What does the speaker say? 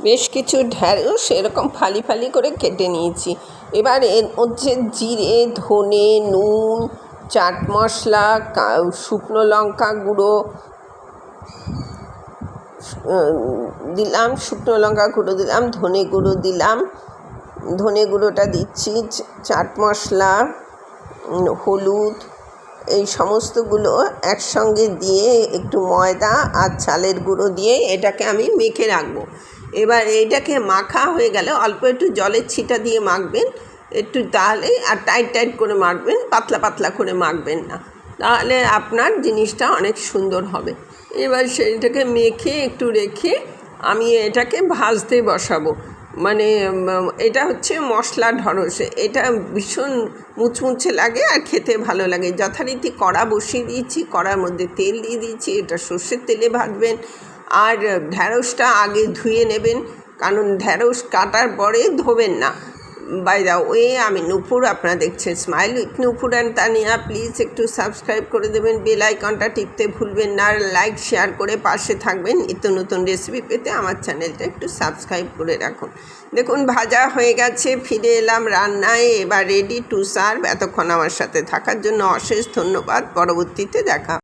বেশ কিছু ঢ্যাঁড়স এরকম ফালি ফালি করে কেটে নিয়েছি। এবার এর মধ্যে জিরে, ধনে, নুন, চাট মশলা, শুকনো লঙ্কা গুঁড়ো দিলাম, শুকনো লঙ্কা গুঁড়ো দিলাম, ধনে গুঁড়ো দিলাম, ধনে গুঁড়োটা দিচ্ছি, চাট মশলা, হলুদ, এই সমস্তগুলো একসঙ্গে দিয়ে একটু ময়দা আর চালের গুঁড়ো দিয়ে এটাকে আমি মেখে রাখবো। এবার এইটাকে মাখা হয়ে গেলে অল্প একটু জলের ছিটা দিয়ে মাখবেন একটু, তাহলে আর টাইট টাইট করে মাখবেন, পাতলা পাতলা করে মাখবেন না, তাহলে আপনার জিনিসটা অনেক সুন্দর হবে। এবার সেইটাকে মেখে একটু রেখে আমি এটাকে ভাজতে বসাবো। মানে এটা হচ্ছে মশলা ঢ্যাঁড়স, এটা ভীষণ মুচমুচে লাগে আর খেতে ভালো লাগে। যথারীতি কড়া বসিয়ে দিয়েছি, কড়ার মধ্যে তেল দিয়ে দিয়েছি, এটা সর্ষের তেলে ভাজবেন। আর ঢ্যাঁড়সটা আগে ধুয়ে নেবেন, কারণ ঢ্যাঁড়স কাটার পরে ধোবেন না। বাই দা ওয়ে, আমি নূপুর, আপনারা দেখছেন smile with Nupur and Tania. Please একটু সাবস্ক্রাইব করে দেবেন, বেল আইকনটা টিপতে ভুলবেন না, আর লাইক শেয়ার করে পাশে থাকবেন। নিত্য নতুন রেসিপি পেতে আমার চ্যানেলটা একটু সাবস্ক্রাইব করে রাখুন। দেখুন ভাজা হয়ে গেছে, ফিরে এলাম রান্নায়, এবার রেডি টু সার্ভ। এতক্ষণ আমার সাথে থাকার জন্য অশেষ ধন্যবাদ। পরবর্তীতে দেখা।